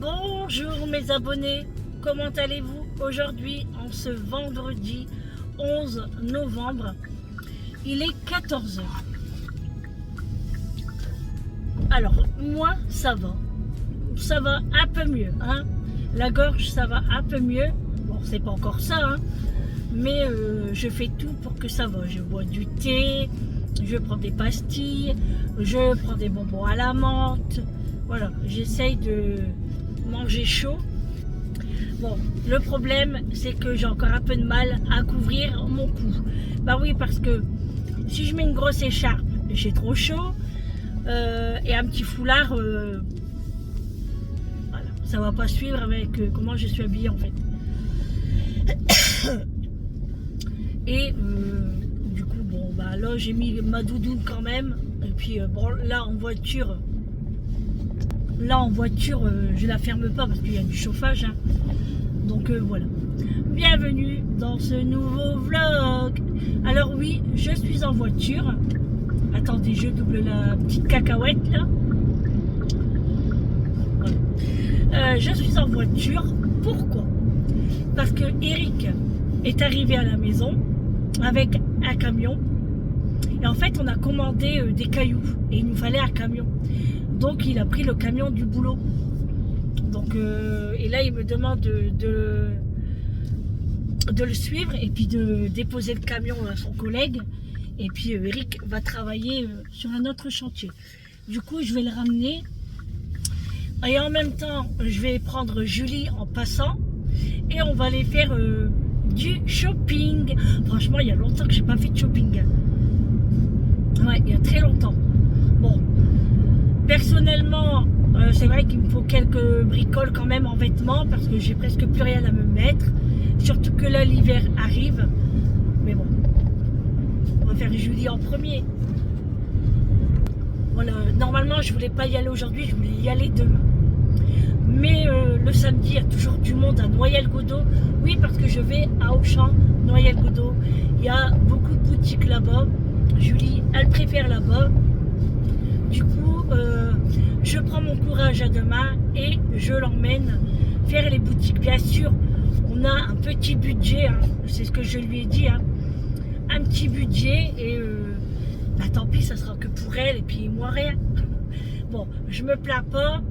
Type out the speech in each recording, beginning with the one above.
Bonjour mes abonnés, comment allez-vous aujourd'hui en ce vendredi 11 novembre? Il est 14 heures. Alors moi ça va un peu mieux, hein. La gorge ça va un peu mieux, bon c'est pas encore ça, hein. Mais je fais tout pour que ça va. Je bois du thé, je prends des pastilles, je prends des bonbons à la menthe. Voilà, j'essaye de manger chaud. Bon, le problème, c'est que j'ai encore un peu de mal à couvrir mon cou. Bah oui, parce que si je mets une grosse écharpe, j'ai trop chaud. Et un petit foulard, voilà, ça va pas suivre avec comment je suis habillée en fait. Et du coup, bon, bah là j'ai mis ma doudoune quand même. Et puis bon, là en voiture, je la ferme pas parce qu'il y a du chauffage, hein. Donc voilà. Bienvenue dans ce nouveau vlog. Alors oui, je suis en voiture. Attendez, je double la petite cacahuète là. Voilà. Je suis en voiture. Pourquoi? Parce que Eric est arrivé à la maison avec un camion. Et en fait, on a commandé des cailloux et il nous fallait un camion. Donc, il a pris le camion du boulot. Donc, et là, il me demande de le suivre et puis de déposer le camion à son collègue. Et puis, Eric va travailler sur un autre chantier. Du coup, je vais le ramener. Et en même temps, je vais prendre Julie en passant. Et on va aller faire du shopping. Franchement, il y a longtemps que j'ai pas fait de shopping. Ouais, il y a très longtemps. Bon, personnellement, c'est vrai qu'il me faut quelques bricoles quand même en vêtements parce que j'ai presque plus rien à me mettre. Surtout que là, l'hiver arrive. Mais bon, on va faire Julie en premier. Voilà, normalement, je voulais pas y aller aujourd'hui, je voulais y aller demain. Mais le samedi, il y a toujours du monde à Noyelles-Godault. Oui, parce que je vais à Auchan, Noyelles-Godault. Il y a beaucoup de boutiques là-bas. Julie, elle préfère là-bas. Du coup, je prends mon courage à deux mains et je l'emmène faire les boutiques. Bien sûr, on a un petit budget, hein, c'est ce que je lui ai dit. Hein, un petit budget et bah, tant pis, ça sera que pour elle et puis moi rien. Bon, je me plains pas.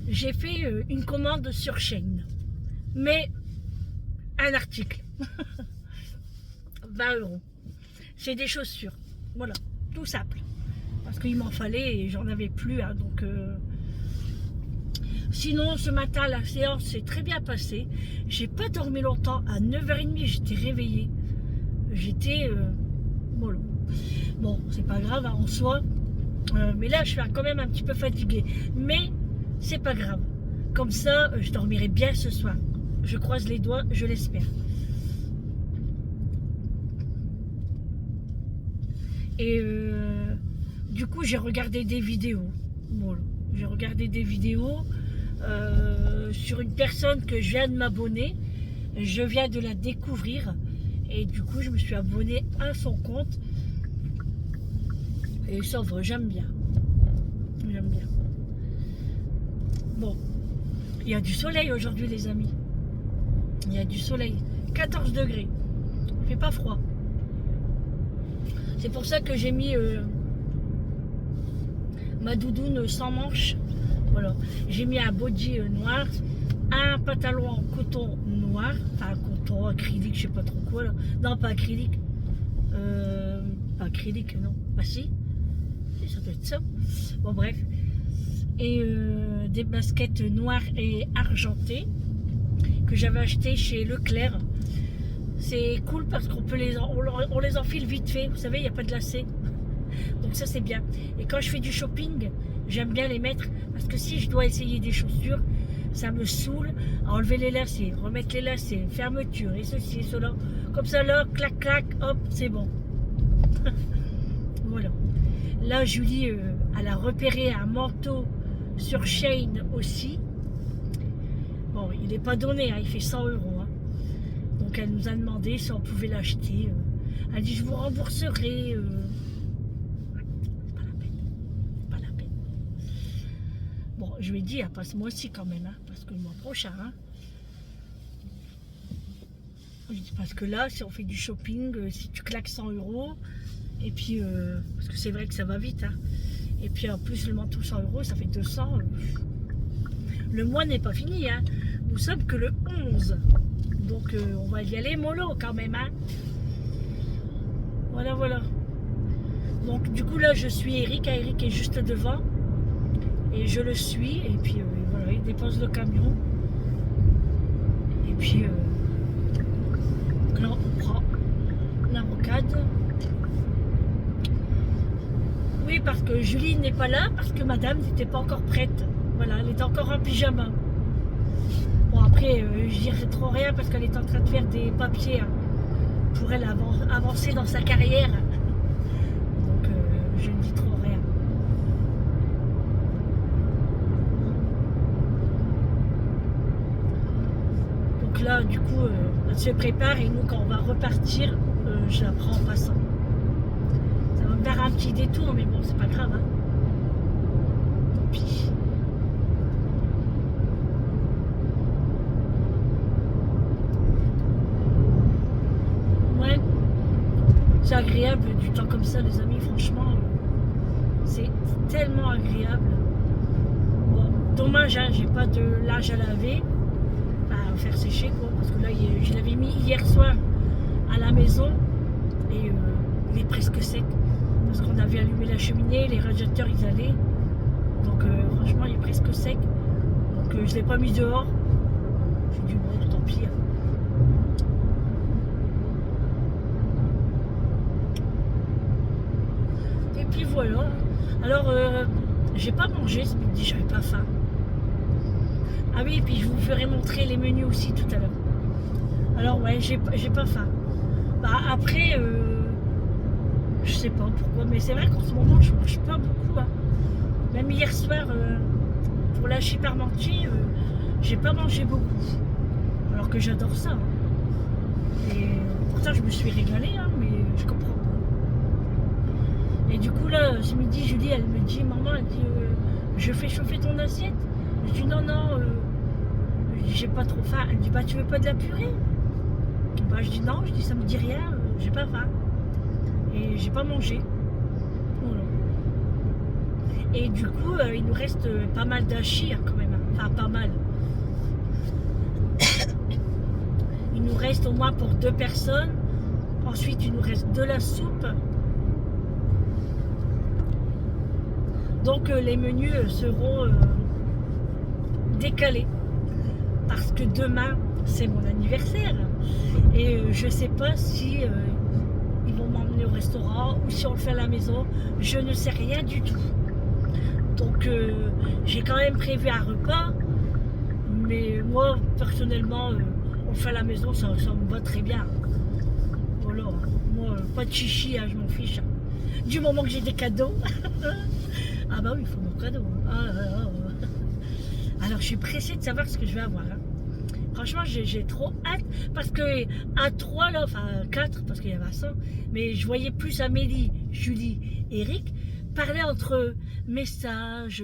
J'ai fait une commande sur Shein, mais un article, 20 €. C'est des chaussures, voilà, tout simple, parce qu'il m'en fallait et j'en avais plus, hein, donc sinon ce matin la séance s'est très bien passée. J'ai pas dormi longtemps, à 9h30 j'étais réveillée, j'étais mollo. Bon, c'est pas grave hein, en soi, mais là je suis quand même un petit peu fatiguée, mais c'est pas grave. Comme ça, je dormirai bien ce soir. Je croise les doigts, je l'espère. Et du coup, j'ai regardé des vidéos. Bon, j'ai regardé des vidéos sur une personne que je viens de m'abonner. Je viens de la découvrir. Et du coup, je me suis abonnée à son compte. Et ça va, j'aime bien. J'aime bien. Bon, il y a du soleil aujourd'hui les amis. Il y a du soleil. 14 degrés. Il fait pas froid. C'est pour ça que j'ai mis ma doudoune sans manches. Voilà. J'ai mis un body noir, un pantalon en coton noir, enfin coton acrylique, je sais pas trop quoi là. Non, pas acrylique. Pas acrylique, non. Ah si. Ça doit être ça. Bon bref. Et des baskets noires et argentées que j'avais achetées chez Leclerc. C'est cool parce qu'on peut on les enfile vite fait, vous savez, il n'y a pas de lacets. Donc ça c'est bien. Et quand je fais du shopping, j'aime bien les mettre parce que si je dois essayer des chaussures, ça me saoule. Enlever les lacets, remettre les lacets, fermeture et ceci et cela. Comme ça là, clac clac, hop, c'est bon. Voilà. Là Julie, elle a repéré un manteau sur Shein aussi. Bon, il n'est pas donné, hein, il fait 100 €. Hein. Donc elle nous a demandé si on pouvait l'acheter. Elle dit je vous rembourserai. C'est pas la peine. C'est pas la peine. Bon, je lui ai dit, pas ce mois-ci quand même, hein, parce que le mois prochain. Hein. Parce que là, si on fait du shopping, si tu claques 100 €, et puis, parce que c'est vrai que ça va vite, hein, et puis en plus, le manteau 100 €, ça fait 200. Le mois n'est pas fini, hein. Nous sommes que le 11. Donc, on va y aller mollo quand même, hein. Voilà, voilà. Donc, du coup, là, je suis Eric. Eric est juste devant. Et je le suis. Et puis, voilà, il dépose le camion. Et puis, là, on prend la rocade. Oui, parce que Julie n'est pas là, parce que madame n'était pas encore prête. Voilà, elle est encore en pyjama. Bon, après, je dirais trop rien parce qu'elle est en train de faire des papiers, hein, pour elle avancer dans sa carrière. Donc, je ne dis trop rien. Donc là, du coup, elle se prépare et nous, quand on va repartir, je la prends en passant. Ça va me faire un petit détour, mais bon, c'est pas grave. Hein. Tant pis. Ouais, c'est agréable du temps comme ça, les amis. Franchement, c'est tellement agréable. Bon, dommage, hein, j'ai pas de linge à laver, à faire sécher, quoi, parce que là, je l'avais mis hier soir à la maison et il est presque sec. Parce qu'on avait allumé la cheminée, les radiateurs ils allaient. Donc franchement il est presque sec. Donc je ne l'ai pas mis dehors. J'ai dit bon, tant pis. Et puis voilà. Alors j'ai pas mangé ce midi, j'avais pas faim. Ah oui, et puis je vous ferai montrer les menus aussi tout à l'heure. Alors ouais, j'ai pas faim. Bah après je sais pas pourquoi, mais c'est vrai qu'en ce moment je mange pas beaucoup. Hein. Même hier soir, pour la chiparmentier, j'ai pas mangé beaucoup. Alors que j'adore ça. Hein. Et pourtant je me suis régalée, hein, mais je comprends pas. Et du coup là, ce midi, Julie, elle me dit, maman, elle dit, je fais chauffer ton assiette. Je dis non, non, j'ai pas trop faim. Elle me dit, bah tu veux pas de la purée? Bah je dis non, je dis ça me dit rien, j'ai pas faim. Et j'ai pas mangé. Voilà. Et du coup, il nous reste pas mal d'hachis, hein, quand même. Enfin, pas mal. Il nous reste au moins pour 2 personnes. Ensuite, il nous reste de la soupe. Donc, les menus seront décalés. Parce que demain, c'est mon anniversaire. Et je sais pas si ils vont m'emmener au restaurant ou si on le fait à la maison. Je ne sais rien du tout. Donc j'ai quand même prévu un repas. Mais moi, personnellement, on le fait à la maison, ça me va très bien. Voilà. Moi, pas de chichi, hein, je m'en fiche. Du moment que j'ai des cadeaux. Ah bah oui, il faut mon cadeau. Alors je suis pressée de savoir ce que je vais avoir. Hein. Franchement, j'ai trop hâte parce que à 3 là, enfin 4 parce qu'il y a Vincent, mais je voyais plus Amélie, Julie, Eric parler entre eux, messages,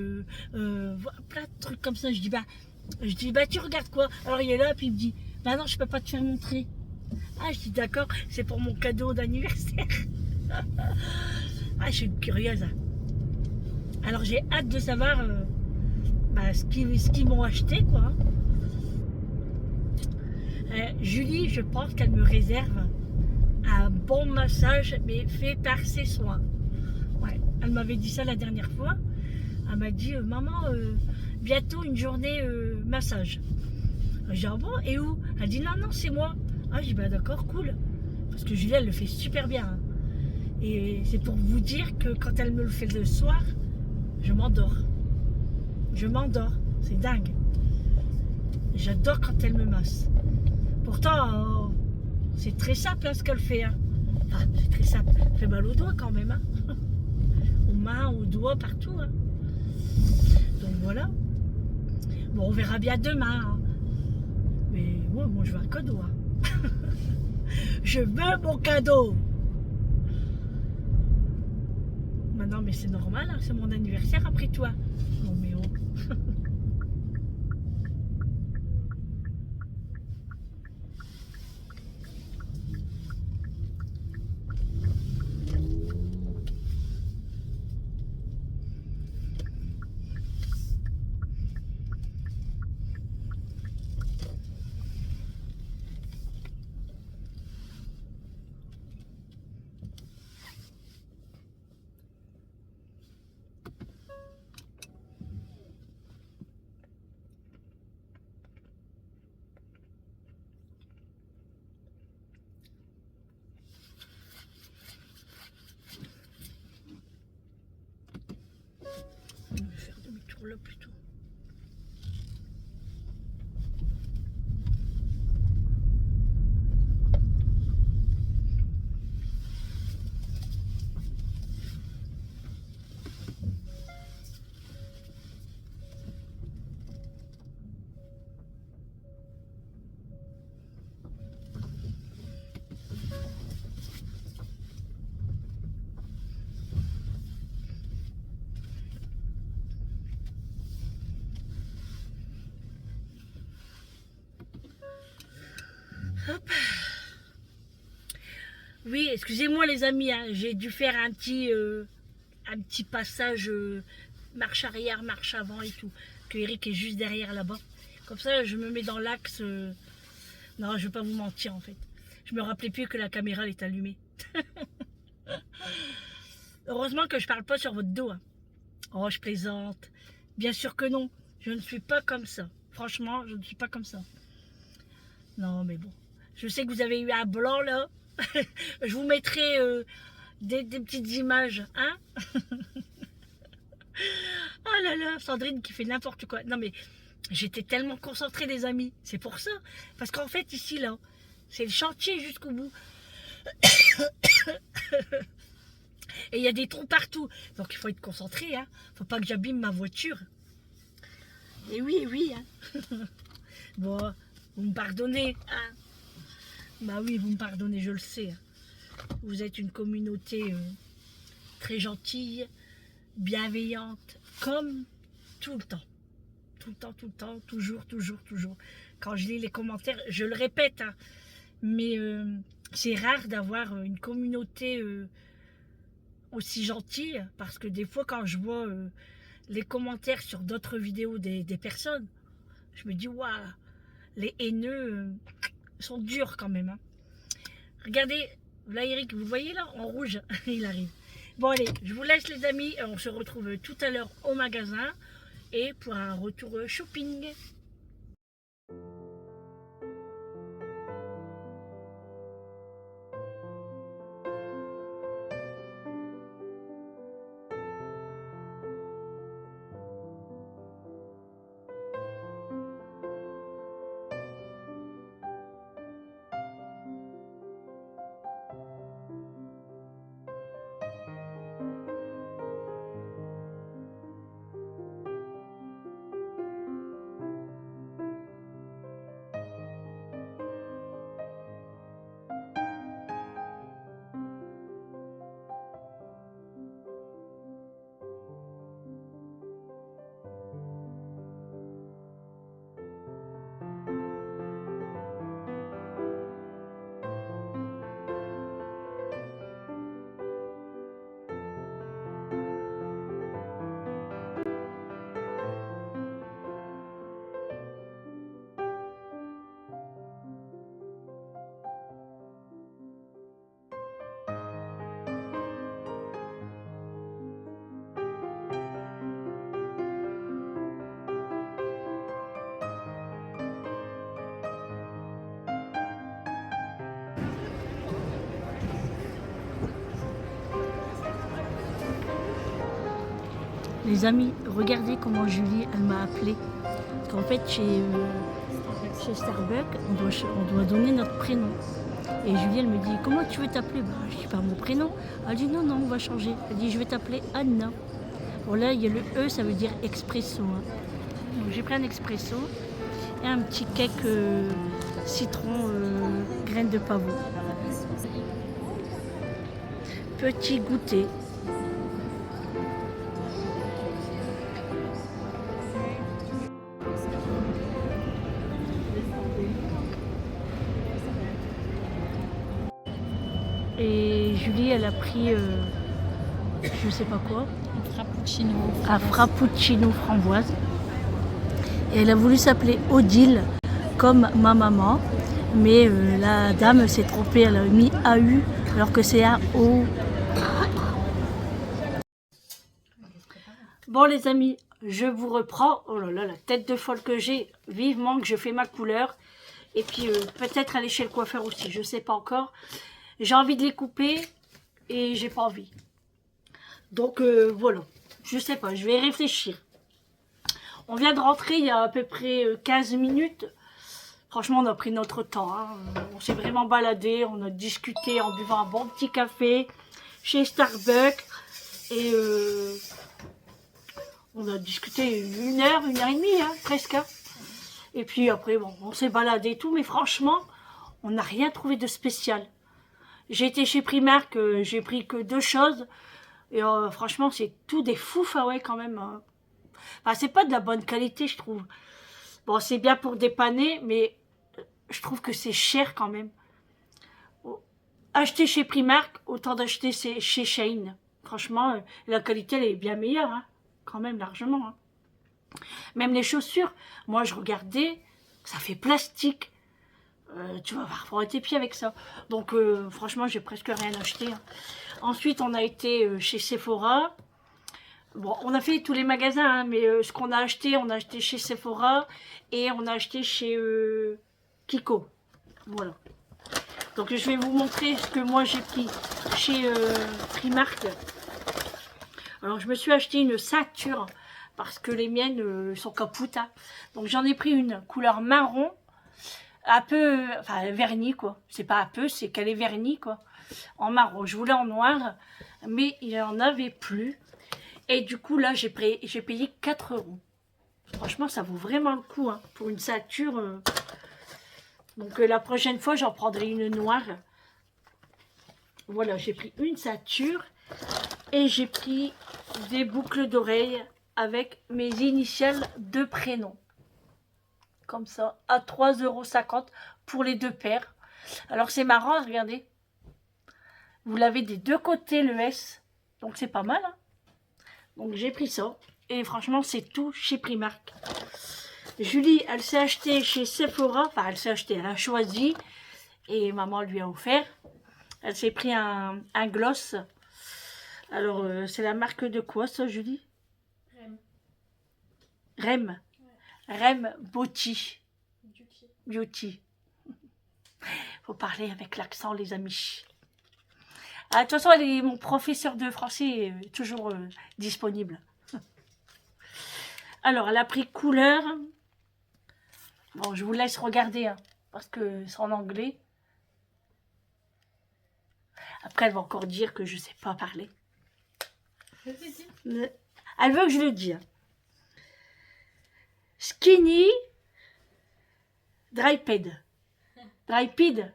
plein de trucs comme ça. Je dis bah tu regardes quoi? Alors il est là puis il me dit bah non je peux pas te faire montrer. Ah je dis d'accord, c'est pour mon cadeau d'anniversaire. Ah je suis curieuse. Hein. Alors j'ai hâte de savoir ce qu'ils m'ont acheté quoi. Julie, je pense qu'elle me réserve un bon massage, mais fait par ses soins. Ouais, elle m'avait dit ça la dernière fois. Elle m'a dit, maman, bientôt une journée massage. J'ai dit, ah bon, et où? Elle dit, non, non, c'est moi. Ah, j'ai dit, bah d'accord, cool. Parce que Julie, elle le fait super bien. Hein. Et c'est pour vous dire que quand elle me le fait le soir, je m'endors. Je m'endors. C'est dingue. J'adore quand elle me masse. Pourtant, c'est très simple hein, ce qu'elle fait. Hein. Enfin, c'est très simple. Elle fait mal aux doigts quand même. Hein. Aux mains, aux doigts, partout. Hein. Donc voilà. Bon, on verra bien demain. Hein. Mais moi, je veux un cadeau. Hein. Je veux mon cadeau. Non, mais c'est normal. Hein, c'est mon anniversaire après toi. Non, mais oh. Je vais faire demi-tour là plutôt. Hop. Oui, excusez-moi les amis, hein, j'ai dû faire un petit passage marche arrière, marche avant et tout. Que Eric est juste derrière là-bas. Comme ça, je me mets dans l'axe. Non, je vais pas vous mentir en fait. Je me rappelais plus que la caméra elle est allumée. Heureusement que je parle pas sur votre dos. Hein. Oh, je plaisante. Bien sûr que non. Je ne suis pas comme ça. Franchement, je ne suis pas comme ça. Non, mais bon. Je sais que vous avez eu un blanc là. Je vous mettrai des petites images. Hein. Oh là là, Sandrine qui fait n'importe quoi. Non mais, j'étais tellement concentrée les amis. C'est pour ça. Parce qu'en fait, ici là, c'est le chantier jusqu'au bout. Et il y a des trous partout. Donc il faut être concentré. Hein. Faut pas que j'abîme ma voiture. Et oui, oui. Hein. Bon, vous me pardonnez. Hein. Bah oui, vous me pardonnez, je le sais. Vous êtes une communauté très gentille, bienveillante, comme tout le temps. Tout le temps, tout le temps, toujours, toujours, toujours. Quand je lis les commentaires, je le répète, hein, mais c'est rare d'avoir une communauté aussi gentille, parce que des fois, quand je vois les commentaires sur d'autres vidéos des personnes, je me dis, waouh, les haineux sont durs quand même. Hein. Regardez, là Eric, vous le voyez là, en rouge, il arrive. Bon allez, je vous laisse les amis, on se retrouve tout à l'heure au magasin et pour un retour shopping. Les amis, regardez comment Julie, elle m'a appelé. Parce qu'en fait, chez Starbucks, on doit donner notre prénom. Et Julie, elle me dit, comment tu veux t'appeler? Je dis, par mon prénom. Elle dit, non, non, on va changer. Elle dit, je vais t'appeler Anna. Bon, là, il y a le E, ça veut dire expresso. Hein. Donc, j'ai pris un expresso et un petit cake citron graines de pavot. Petit goûter. et Julie, elle a pris, je sais pas quoi, un frappuccino framboise. Et elle a voulu s'appeler Odile, comme ma maman. Mais la dame s'est trompée, elle a mis AU, alors que c'est AO. Bon les amis, je vous reprends. Oh là là, la tête de folle que j'ai. Vivement que je fais ma couleur. Et puis peut-être aller chez le coiffeur aussi, je sais pas encore. J'ai envie de les couper et j'ai pas envie. Donc voilà, je sais pas, je vais réfléchir. On vient de rentrer il y a à peu près 15 minutes. Franchement, on a pris notre temps. Hein. On s'est vraiment baladé, on a discuté en buvant un bon petit café chez Starbucks. Et on a discuté 1 heure et demie, hein, presque. Et puis après, bon, on s'est baladé et tout. Mais franchement, on n'a rien trouvé de spécial. J'ai été chez Primark, j'ai pris que 2 choses. Et franchement, c'est tout des fouf, ah ouais, quand même. Enfin, c'est pas de la bonne qualité, je trouve. Bon, c'est bien pour dépanner, mais je trouve que c'est cher quand même. Acheter chez Primark, autant d'acheter chez Shein. Franchement, la qualité, elle est bien meilleure, hein, quand même, largement. Hein. Même les chaussures, moi, je regardais, ça fait plastique. Tu vas avoir froid tes pieds avec ça. Donc, franchement, j'ai presque rien acheté. Hein. Ensuite, on a été chez Sephora. Bon, on a fait tous les magasins, hein, mais ce qu'on a acheté, on a acheté chez Sephora et on a acheté chez Kiko. Voilà. Donc, je vais vous montrer ce que moi j'ai pris chez Primark. Alors, je me suis acheté une ceinture parce que les miennes sont capoutes. Hein. Donc, j'en ai pris une couleur marron. Un peu, enfin vernis quoi, c'est pas un peu, c'est qu'elle est vernie quoi, en marron. Je voulais en noir, mais il n'y en avait plus. Et du coup là j'ai payé 4 €. Franchement ça vaut vraiment le coup hein, pour une ceinture. Donc la prochaine fois j'en prendrai une noire. Voilà, j'ai pris une ceinture et j'ai pris des boucles d'oreilles avec mes initiales de prénom. Comme ça, à 3,50 € pour les 2 paires. Alors c'est marrant, regardez. Vous l'avez des 2 côtés le S. Donc c'est pas mal. Hein. Donc j'ai pris ça. Et franchement, c'est tout chez Primark. Julie, elle s'est achetée chez Sephora. Enfin, elle s'est achetée, elle a choisi. Et maman lui a offert. Elle s'est pris un gloss. Alors, c'est la marque de quoi ça, Julie? Rem. Rem. Rem Beauty. Beauty. Faut parler avec l'accent, les amis. Ah, de toute façon, mon professeur de français est toujours disponible. Alors, elle a pris couleur. Bon, je vous laisse regarder, hein, parce que c'est en anglais. Après, elle va encore dire que je ne sais pas parler. Elle veut que je le dise. Skinny Dryped. Dryped.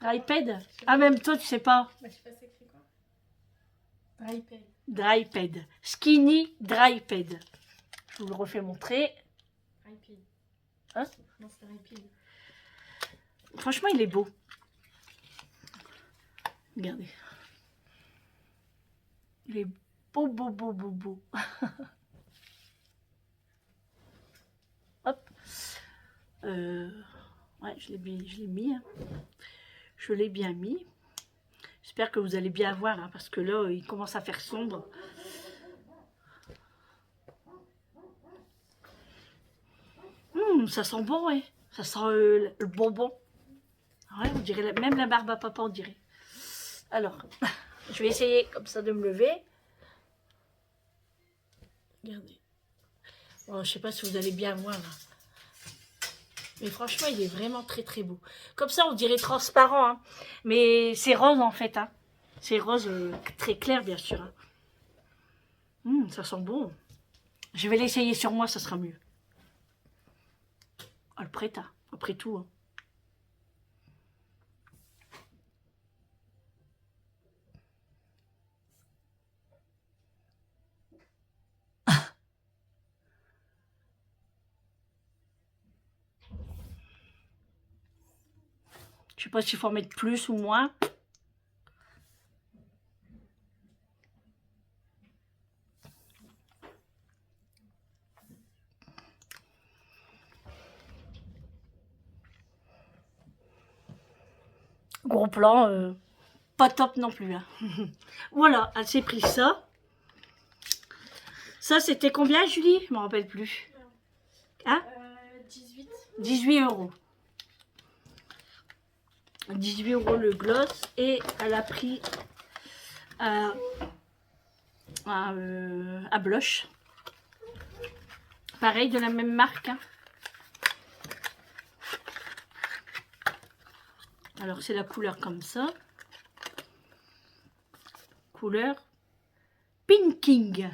Dryped. Ah, même toi, tu sais pas. Bah, je sais pas c'est écrit quoi. Dryped. Dryped. Skinny Dryped. Je vous le refais montrer. Dryped. Hein? Non, c'est Dryped. Franchement, il est beau. Regardez. Il est beau, beau, beau, beau, beau. Hop. Ouais, je l'ai mis. Hein. Je l'ai bien mis. J'espère que vous allez bien voir, hein, parce que là, il commence à faire sombre. Ça sent bon, ouais. Ça sent le bonbon. Ouais, on dirait même la barbe à papa, on dirait. Alors, je vais essayer comme ça de me lever. Regardez. Bon, je sais pas si vous allez bien voir. Là. Mais franchement, il est vraiment très très beau. Comme ça, on dirait transparent. Hein. Mais c'est rose en fait. Hein. C'est rose très clair, bien sûr. Hein. Ça sent bon. Je vais l'essayer sur moi, ça sera mieux. Ah, le prêt, hein. Après tout. Hein. Je sais pas s'il faut en mettre plus ou moins. Gros plan, pas top non plus. Hein. Voilà, elle s'est pris ça. Ça, c'était combien, Julie? Je me rappelle plus. Hein 18. 18 euros. 18 euros le gloss. Et elle a pris un blush. Pareil, de la même marque. Hein. Alors, c'est la couleur comme ça. Couleur Pinking.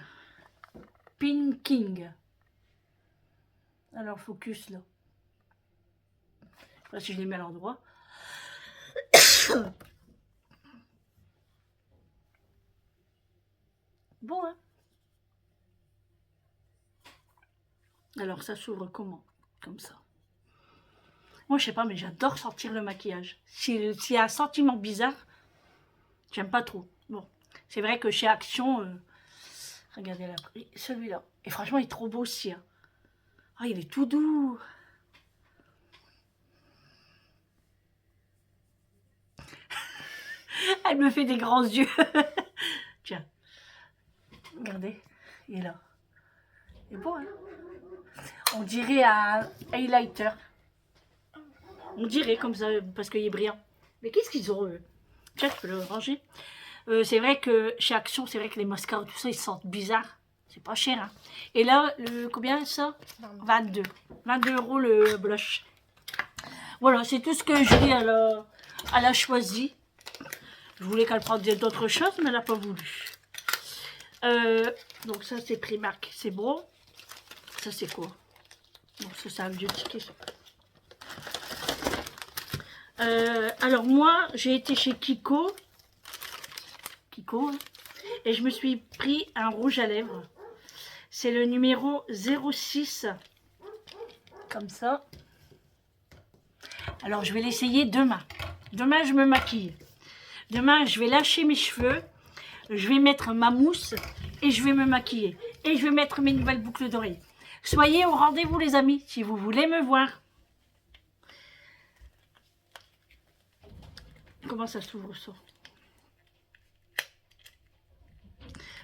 Pinking. Alors, focus là. Là, si je les mets à l'endroit. Bon, hein. Alors, ça s'ouvre comment? Comme ça. Moi, je sais pas, mais j'adore sortir le maquillage. S'il y a un sentiment bizarre, j'aime pas trop. Bon, c'est vrai que chez Action, regardez là, celui-là. Et franchement, il est trop beau aussi. Hein. Ah, il est tout doux. Elle me fait des grands yeux. Tiens, regardez, il est là. Il est beau, hein? On dirait un highlighter. On dirait comme ça, parce qu'il est brillant. Mais qu'est-ce qu'ils ont, eux? Tiens, je peux le ranger. C'est vrai que chez Action, c'est vrai que les mascaras, tout ça, ils sentent bizarre. C'est pas cher, hein. Et là, combien ça? 22. 22 euros le blush. Voilà, c'est tout ce que Julie, elle a choisi. Je voulais qu'elle prenne d'autres choses, mais elle n'a pas voulu. Donc ça, c'est Primark, c'est bon. Ça, c'est quoi? Donc ça, c'est un vieux ticket. Alors moi, j'ai été chez Kiko. Hein, et je me suis pris un rouge à lèvres. C'est le numéro 06. Comme ça. Alors, je vais l'essayer demain. Demain, je me maquille. Demain, je vais lâcher mes cheveux. Je vais mettre ma mousse et je vais me maquiller. Et je vais mettre mes nouvelles boucles d'oreilles. Soyez au rendez-vous, les amis, si vous voulez me voir. Comment ça s'ouvre, ça?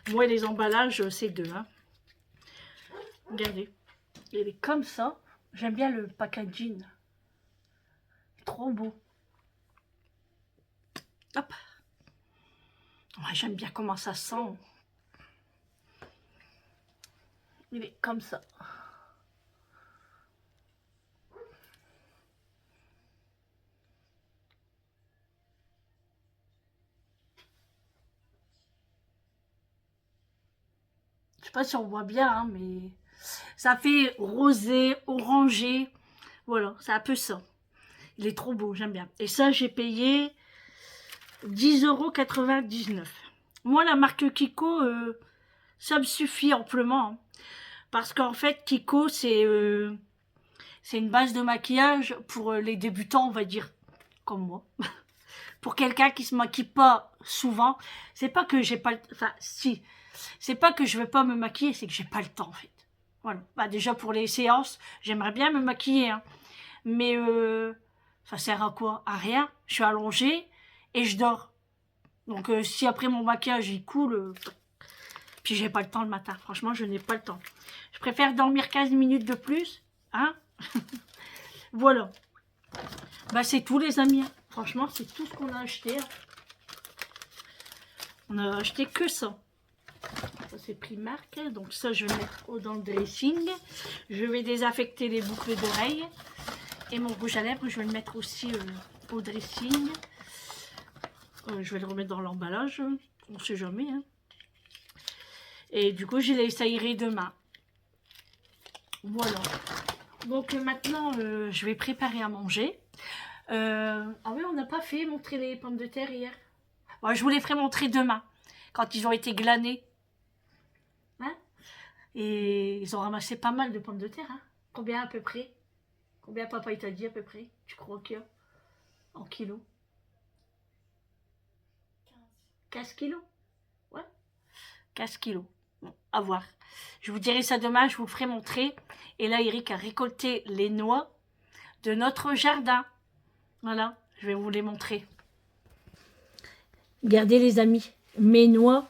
Moi, les emballages, c'est deux. Hein. Regardez. Il est comme ça. J'aime bien le packaging. Trop beau. Hop. Ouais, j'aime bien comment ça sent. Il est comme ça. Je sais pas si on voit bien, hein, mais ça fait rosé, orangé. Voilà, c'est un peu ça. Il est trop beau, j'aime bien. Et ça, j'ai payé 10,99 €. Moi, la marque Kiko, ça me suffit amplement. Hein, parce qu'en fait, Kiko, c'est une base de maquillage pour les débutants, on va dire, comme moi. Pour quelqu'un qui se maquille pas souvent, c'est pas que j'ai pas le... Enfin, si. C'est pas que je veux pas me maquiller, c'est que j'ai pas le temps, en fait. Voilà. Bah, déjà, pour les séances, j'aimerais bien me maquiller. Hein. Mais ça sert à quoi? À rien. Je suis allongée et je dors. Donc, si après mon maquillage, il coule... puis, j'ai pas le temps le matin. Franchement, je n'ai pas le temps. Je préfère dormir 15 minutes de plus. Hein. Voilà. Bah, c'est tout, les amis. Franchement, c'est tout ce qu'on a acheté. On a acheté que ça. Ça, c'est Primark. Donc, ça, je vais mettre dans le dressing. Je vais désaffecter les boucles d'oreilles. Et mon rouge à lèvres, je vais le mettre aussi au dressing. Je vais le remettre dans l'emballage. On ne sait jamais. Hein. Et du coup, je l'essayerai demain. Voilà. Donc, maintenant, je vais préparer à manger. Ah oui, on n'a pas fait montrer les pommes de terre hier. Bon, je vous les ferai montrer demain, quand ils ont été glanés. Hein? Et ils ont ramassé pas mal de pommes de terre. Hein? Combien à peu près? Combien papa il t'a dit à peu près? Tu crois qu'il y a en kilos? 15 kilos? Ouais. 15 kilos. Bon, à voir. Je vous dirai ça demain, je vous ferai montrer. Et là, Eric a récolté les noix de notre jardin. Voilà, je vais vous les montrer. Regardez les amis, mes noix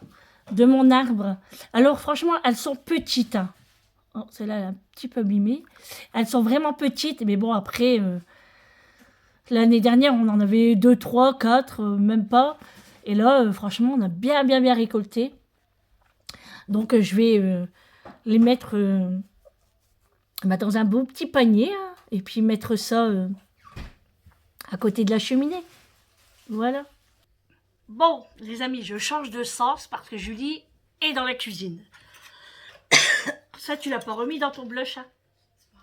de mon arbre. Alors franchement, elles sont petites. Hein. Oh, celle-là, elle est un petit peu abîmée. Elles sont vraiment petites, mais bon, après, l'année dernière, on en avait 2, 3, 4, même pas. Et là, franchement, on a bien récolté. Donc, je vais les mettre bah, dans un beau petit panier. Hein, et puis mettre ça à côté de la cheminée. Voilà. Bon, les amis, je change de sens parce que Julie est dans la cuisine. Ça, tu l'as pas remis dans ton blush, hein?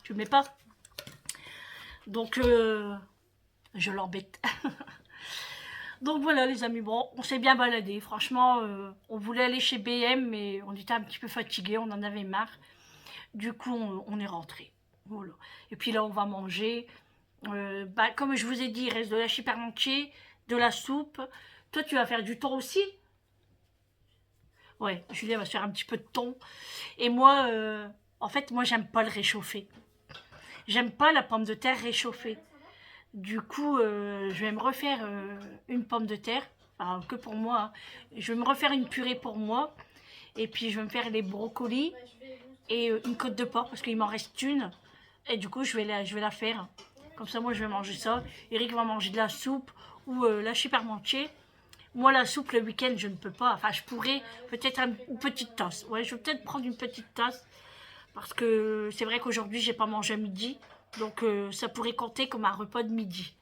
Tu le mets pas? Donc, je l'embête. Donc voilà, les amis, bon, on s'est bien baladé. Franchement, on voulait aller chez BM, mais on était un petit peu fatigués, on en avait marre. Du coup, on est rentré. Voilà. Et puis là, on va manger. Bah, comme je vous ai dit, il reste de la chiparmentier, de la soupe. Toi, tu vas faire du thon aussi? Ouais, Julia va se faire un petit peu de thon. Et moi, en fait, moi, j'aime pas le réchauffer. J'aime pas la pomme de terre réchauffée. Du coup, je vais me refaire une pomme de terre. Enfin, que pour moi. Hein. Je vais me refaire une purée pour moi. Et puis, je vais me faire les brocolis et une côte de porc parce qu'il m'en reste une. Et du coup, je vais la faire. Comme ça, moi, je vais manger ça. Eric va manger de la soupe ou la chiparmentier. Moi, la soupe, le week-end, je ne peux pas. Enfin, je pourrais peut-être une petite tasse. Ouais, je vais peut-être prendre une petite tasse. Parce que c'est vrai qu'aujourd'hui, j'ai pas mangé à midi. Donc, ça pourrait compter comme un repas de midi.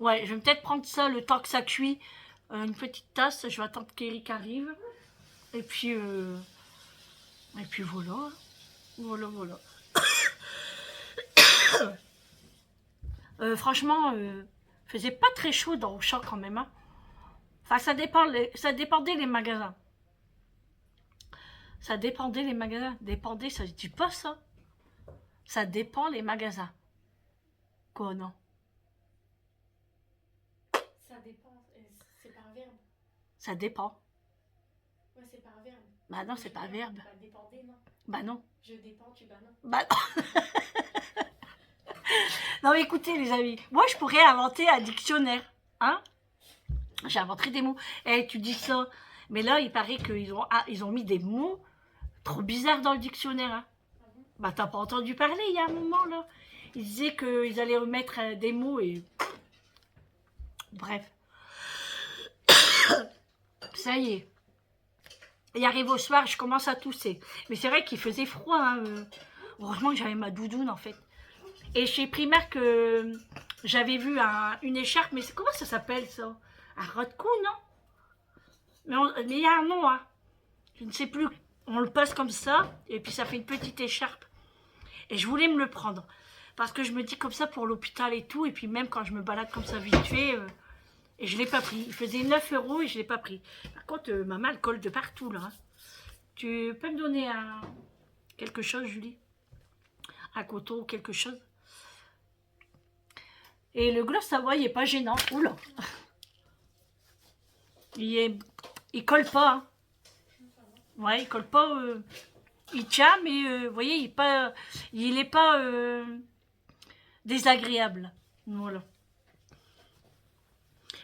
Ouais, je vais peut-être prendre ça le temps que ça cuit. Une petite tasse. Je vais attendre qu'Eric arrive. Et puis voilà. Voilà. Franchement, faisait pas très chaud dans Auchan quand même. Hein. Enfin, ça dépendait les magasins. Ça dépendait les magasins. Dépendait, ça se dit pas ça. Ça dépend les magasins. Quoi, non? Ça dépend, c'est par verbe. Ça dépend. Ouais, c'est par verbe. Bah non, c'est pas un verbe. Bah, dépendez, non. Bah non. Je dépends, tu bah non. Bah non. Non mais écoutez les amis, moi je pourrais inventer un dictionnaire. Hein? J'inventerai des mots. Eh, tu dis ça. Mais là, il paraît ils ont mis des mots trop bizarres dans le dictionnaire. Hein. Bah t'as pas entendu parler il y a un moment là. Ils disaient qu'ils allaient remettre des mots et... Bref. Ça y est. Il arrive au soir, je commence à tousser. Mais c'est vrai qu'il faisait froid. Hein. Heureusement que j'avais ma doudoune en fait. Et chez Primark, j'avais vu une écharpe, mais comment ça s'appelle ça? Un ras-de-cou, non? Mais il y a un nom, hein. Je ne sais plus. On le passe comme ça, et puis ça fait une petite écharpe. Et je voulais me le prendre. Parce que je me dis comme ça pour l'hôpital et tout, et puis même quand je me balade comme ça vite fait, et je ne l'ai pas pris. Il faisait 9 € et je ne l'ai pas pris. Par contre, maman, elle colle de partout, là. Hein. Tu peux me donner quelque chose, Julie? Un coton ou quelque chose? Et le gloss Savoie, il n'est pas gênant. Oula. Il colle pas. Hein. Ouais, il colle pas. Il tient, mais vous voyez, il est pas désagréable. Voilà.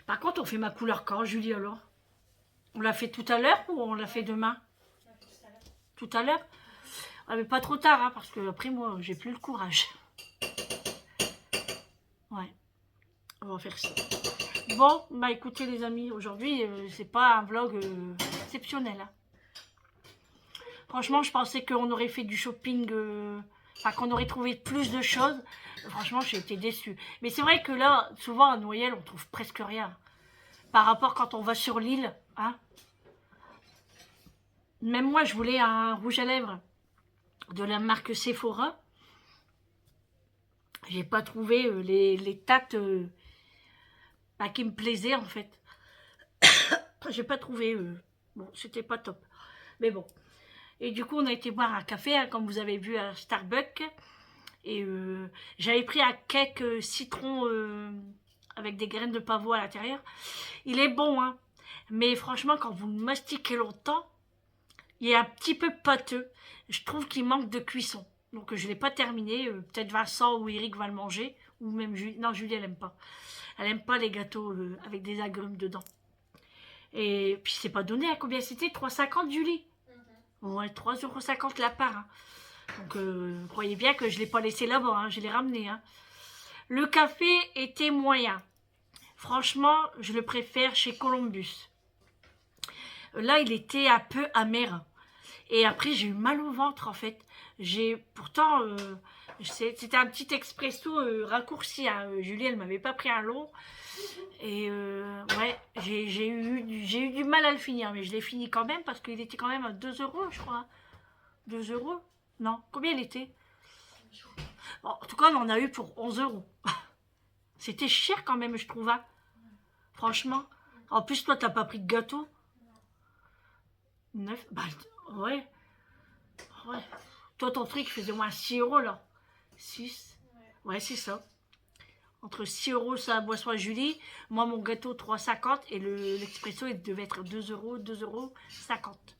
Par contre, on fait ma couleur quand, Julie, alors? On l'a fait tout à l'heure ou on l'a fait demain? Tout à l'heure. Ah, mais pas trop tard, hein, parce que après, moi, j'ai plus le courage. Ouais. On va faire ça. Bon, bah écoutez les amis, aujourd'hui, c'est pas un vlog exceptionnel. Hein. Franchement, je pensais qu'on aurait fait du shopping, enfin qu'on aurait trouvé plus de choses. Franchement, j'ai été déçue. Mais c'est vrai que là, souvent à Noyelles, on trouve presque rien. Par rapport quand on va sur l'île, hein. Même moi, je voulais un rouge à lèvres de la marque Sephora. J'ai pas trouvé les tâtes qui me plaisaient en fait. J'ai pas trouvé. Bon, c'était pas top. Mais bon. Et du coup, on a été boire un café, hein, comme vous avez vu à Starbucks. Et j'avais pris un cake citron avec des graines de pavot à l'intérieur. Il est bon, hein. Mais franchement, quand vous le mastiquez longtemps, il est un petit peu pâteux. Je trouve qu'il manque de cuisson. Donc je ne l'ai pas terminé. Peut-être Vincent ou Eric va le manger. Ou même Julie. Non, Julie, elle n'aime pas. Elle n'aime pas les gâteaux avec des agrumes dedans. Et puis c'est pas donné à combien c'était, 3,50 Julie. Ouais, 3,50 € la part. Hein. Donc vous croyez bien que je ne l'ai pas laissé là-bas, hein, je l'ai ramené. Hein. Le café était moyen. Franchement, je le préfère chez Columbus. Là, il était un peu amer. Et après, j'ai eu mal au ventre, en fait. Pourtant, c'était un petit expresso raccourci. Hein. Julie, elle m'avait pas pris un long. Et ouais, j'ai eu du mal à le finir. Mais je l'ai fini quand même parce qu'il était quand même à 2 €, je crois. 2 €? Non, combien il était? Bon, en tout cas, on en a eu pour 11 €. C'était cher quand même, je trouve. Hein. Franchement. En plus, toi, t'as pas pris de gâteau? 9? Bah, ouais. Ouais. Toi, ton truc faisait au moins 6 € là. 6? Ouais, c'est ça. Entre 6 € ça boisson à Julie. Moi, mon gâteau, 3,50 € et l'expresso, il devait être 2 €, 2,50 €.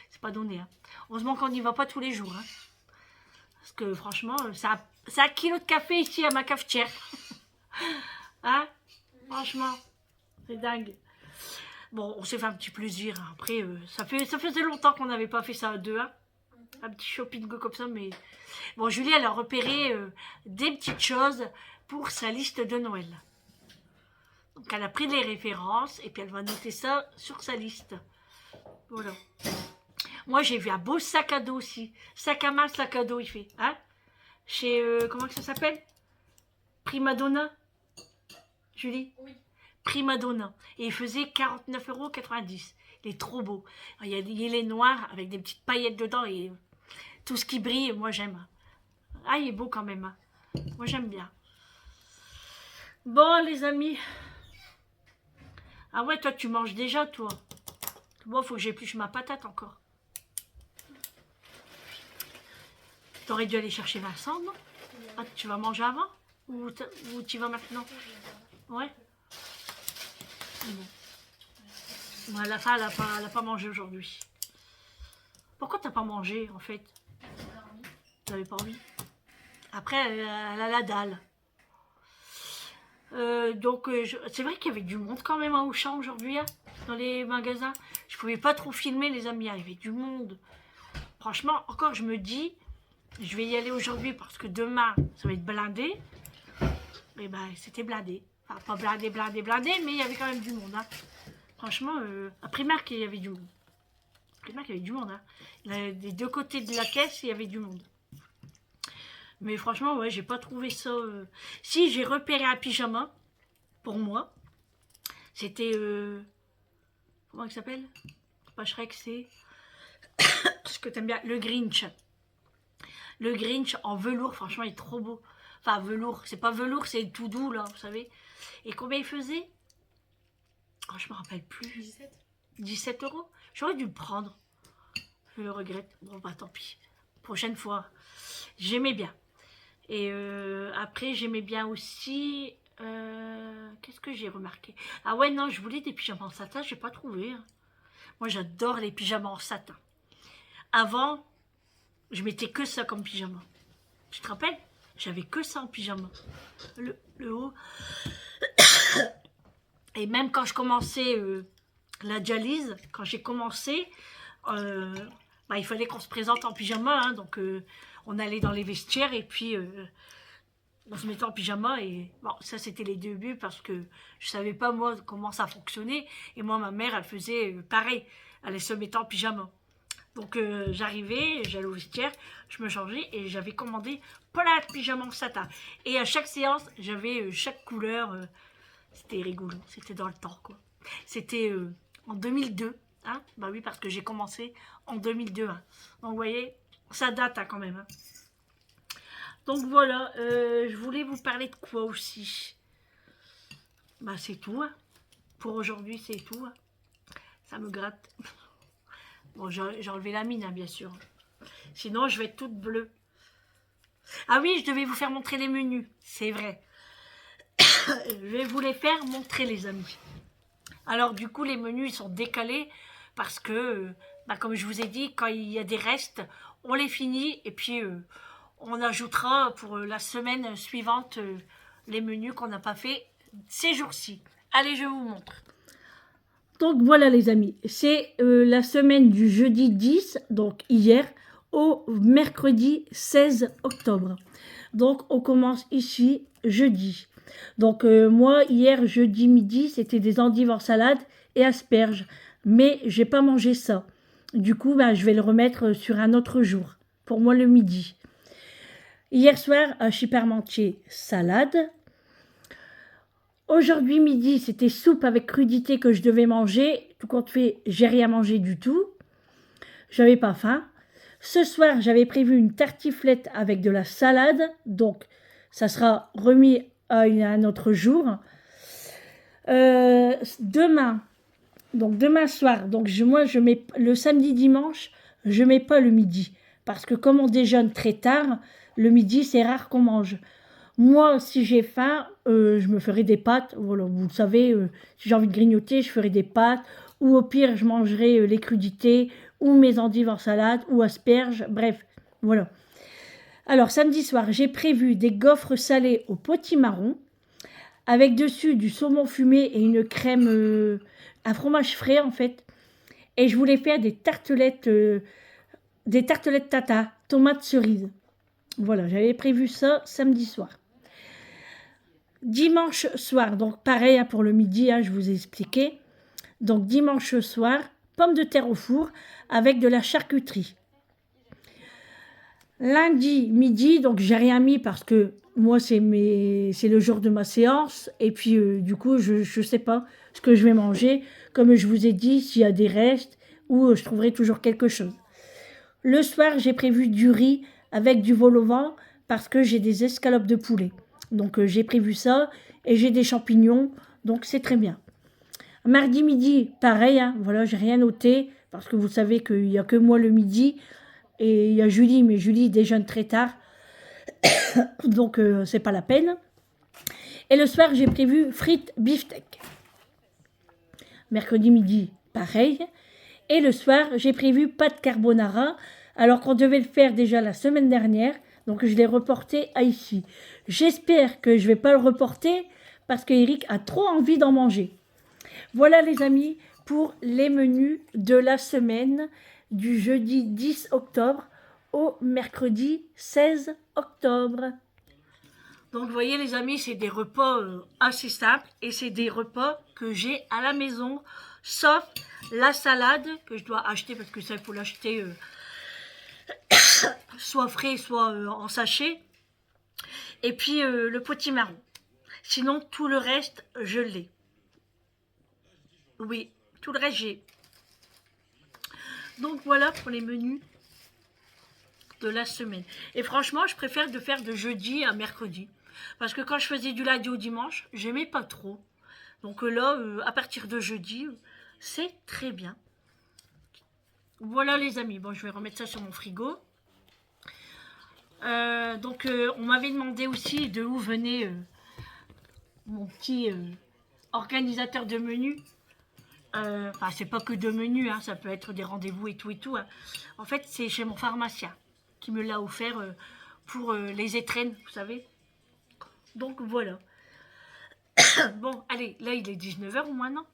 C'est pas donné. Hein. Heureusement qu'on n'y va pas tous les jours. Hein. Parce que franchement, c'est un kilo de café ici à ma cafetière. Hein? Franchement, c'est dingue. Bon, on s'est fait un petit plaisir. Hein. Après, ça faisait longtemps qu'on n'avait pas fait ça à deux. Hein. Un petit shopping comme ça, mais... Bon, Julie, elle a repéré des petites choses pour sa liste de Noël. Donc, elle a pris les références et puis elle va noter ça sur sa liste. Voilà. Moi, j'ai vu un beau sac à dos aussi. Sac à main, sac à dos, il fait. Hein? Chez, comment que ça s'appelle? Primadonna. Julie? Oui. Primadonna. Et il faisait 49,90 €. Il est trop beau. Il est noir avec des petites paillettes dedans et tout ce qui brille, moi j'aime. Ah, il est beau quand même. Hein. Moi j'aime bien. Bon, les amis. Ah ouais, toi tu manges déjà, toi. Bon, faut que j'épluche ma patate encore. T'aurais dû aller chercher Vincent, non? Ah, tu vas manger avant? Ou tu vas maintenant? Ouais. Bon. À la fin, elle n'a pas mangé aujourd'hui. Pourquoi t'as pas mangé, en fait? T'avais pas envie. Après, elle a la dalle. Donc, c'est vrai qu'il y avait du monde quand même à Auchan aujourd'hui, hein, dans les magasins. Je pouvais pas trop filmer, les amis. Il y avait du monde. Franchement, encore, je me dis, je vais y aller aujourd'hui parce que demain, ça va être blindé. Et ben, c'était blindé. Enfin, pas blindé, mais il y avait quand même du monde. Hein. Franchement, à Primark, il y avait du monde. Primark, il y avait du monde. Hein. Des deux côtés de la caisse, il y avait du monde. Mais franchement, ouais, j'ai pas trouvé ça... Si, j'ai repéré un pyjama, pour moi. C'était... Comment il s'appelle? Pas Shrek, c'est... Ce que t'aimes bien, le Grinch. Le Grinch en velours, franchement, il est trop beau. Enfin, velours, c'est pas velours, c'est tout doux, là, vous savez. Et combien il faisait? Oh, je me rappelle plus. 17 €. J'aurais dû le prendre. Je le regrette. Bon, bah tant pis. Prochaine fois. J'aimais bien. Et après, j'aimais bien aussi... Qu'est-ce que j'ai remarqué? Ah ouais, non, je voulais des pyjamas en satin, j'ai pas trouvé. Hein. Moi, j'adore les pyjamas en satin. Avant, je mettais que ça comme pyjama. Tu te rappelles? J'avais que ça en pyjama. Le haut. Et même quand je commençais la dialyse, quand j'ai commencé, bah, il fallait qu'on se présente en pyjama. Hein, donc, on allait dans les vestiaires et puis on se mettait en pyjama. Et bon, ça, c'était les débuts parce que je savais pas, moi, comment ça fonctionnait. Et moi, ma mère, elle faisait pareil. Elle se mettait en pyjama. Donc, j'arrivais, j'allais au vestiaire, je me changeais et j'avais commandé plein de pyjamas en satin. Et à chaque séance, j'avais chaque couleur. C'était rigolo, c'était dans le temps, quoi. C'était en 2002, hein. Bah oui, parce que j'ai commencé en 2002. Hein. Donc, vous voyez, ça date hein, quand même. Hein. Donc, voilà, je voulais vous parler de quoi aussi? Bah, c'est tout. Hein. Pour aujourd'hui, c'est tout. Hein. Ça me gratte. Bon, j'ai enlevé la mine, hein, bien sûr. Sinon, je vais être toute bleue. Ah oui, je devais vous faire montrer les menus. C'est vrai. Je vais vous les faire montrer, les amis. Alors, du coup, les menus, ils sont décalés parce que, bah, comme je vous ai dit, quand il y a des restes, on les finit et puis on ajoutera pour la semaine suivante les menus qu'on n'a pas fait ces jours-ci. Allez, je vous montre. Donc voilà les amis, c'est la semaine du jeudi 10, donc hier, au mercredi 16 octobre. Donc on commence ici jeudi. Donc moi hier jeudi midi c'était des endives en salade et asperges. Mais j'ai pas mangé ça. Du coup bah, je vais le remettre sur un autre jour. Pour moi le midi. Hier soir un chiparmentier salade. Aujourd'hui midi, c'était soupe avec crudité que je devais manger. Tout compte fait, j'ai rien mangé du tout. J'avais pas faim. Ce soir, j'avais prévu une tartiflette avec de la salade. Donc, ça sera remis à un autre jour. Demain, donc demain soir, donc moi je mets le samedi dimanche, je mets pas le midi. Parce que comme on déjeune très tard, le midi, c'est rare qu'on mange. Moi, si j'ai faim, je me ferai des pâtes. Voilà, vous le savez, si j'ai envie de grignoter, je ferai des pâtes. Ou au pire, je mangerai les crudités, ou mes endives en salade, ou asperges. Bref, voilà. Alors, samedi soir, j'ai prévu des gaufres salées au potimarron, avec dessus du saumon fumé et une crème, un fromage frais en fait. Et je voulais faire des tartelettes tata, tomates cerises. Voilà, j'avais prévu ça samedi soir. Dimanche soir, donc pareil pour le midi, je vous ai expliqué. Donc dimanche soir, pommes de terre au four avec de la charcuterie. Lundi midi, donc j'ai rien mis parce que moi c'est le jour de ma séance et puis du coup je sais pas ce que je vais manger. Comme je vous ai dit, s'il y a des restes ou je trouverai toujours quelque chose. Le soir, j'ai prévu du riz avec du vol au vent parce que j'ai des escalopes de poulet. Donc j'ai prévu ça et j'ai des champignons, donc c'est très bien. Mardi midi, pareil, voilà, j'ai rien noté parce que vous savez qu'il n'y a que moi le midi et il y a Julie, mais Julie déjeune très tard, donc c'est pas la peine. Et le soir, j'ai prévu frites beefsteak. Mercredi midi, pareil. Et le soir, j'ai prévu pâte carbonara, alors qu'on devait le faire déjà la semaine dernière. Donc je l'ai reporté à ici. J'espère que je ne vais pas le reporter parce qu'Eric a trop envie d'en manger. Voilà les amis pour les menus de la semaine du jeudi 10 octobre au mercredi 16 octobre. Donc vous voyez les amis, c'est des repas assez simples et c'est des repas que j'ai à la maison, sauf la salade que je dois acheter parce que ça il faut l'acheter soit frais, soit en sachet. Et puis le potimarron. Sinon, tout le reste, je l'ai. Oui, tout le reste, j'ai. Donc voilà pour les menus de la semaine. Et franchement, je préfère de faire de jeudi à mercredi. Parce que quand je faisais du lundi au dimanche, j'aimais pas trop. Donc là, à partir de jeudi, c'est très bien. Voilà les amis. Bon, je vais remettre ça sur mon frigo. On m'avait demandé aussi de où venait mon petit organisateur de menus. Enfin, c'est pas que de menus, ça peut être des rendez-vous et tout et tout. En fait, c'est chez mon pharmacien qui me l'a offert pour les étrennes, vous savez. Donc voilà. Bon, allez, là il est 19h ou moins, non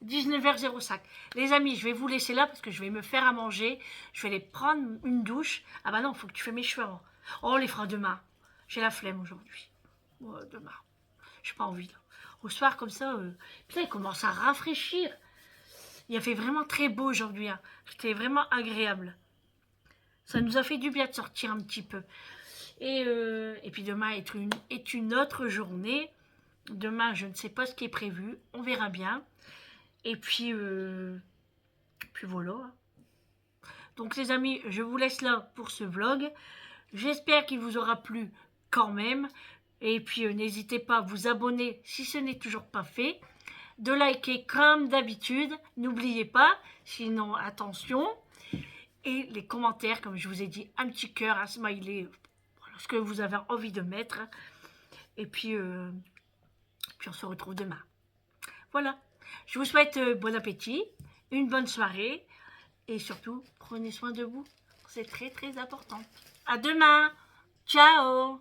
19h05. Les amis, je vais vous laisser là parce que je vais me faire à manger. Je vais aller prendre une douche. Ah bah non, il faut que tu fais mes cheveux avant. Oh, on les fera demain. J'ai la flemme aujourd'hui. Demain. J'ai pas envie. Là. Au soir, comme ça, putain, il commence à rafraîchir. Il a fait vraiment très beau aujourd'hui. C'était vraiment agréable. Ça nous a fait du bien de sortir un petit peu. Et puis demain est une autre journée. Demain, je ne sais pas ce qui est prévu. On verra bien. Et puis voilà. Donc les amis, je vous laisse là pour ce vlog. J'espère qu'il vous aura plu quand même. Et puis n'hésitez pas à vous abonner si ce n'est toujours pas fait. De liker comme d'habitude. N'oubliez pas, sinon attention. Et les commentaires, comme je vous ai dit, un petit cœur, un smiley, voilà, ce que vous avez envie de mettre. Et puis on se retrouve demain. Voilà. Je vous souhaite bon appétit, une bonne soirée. Et surtout, prenez soin de vous. C'est très très important. À demain. Ciao.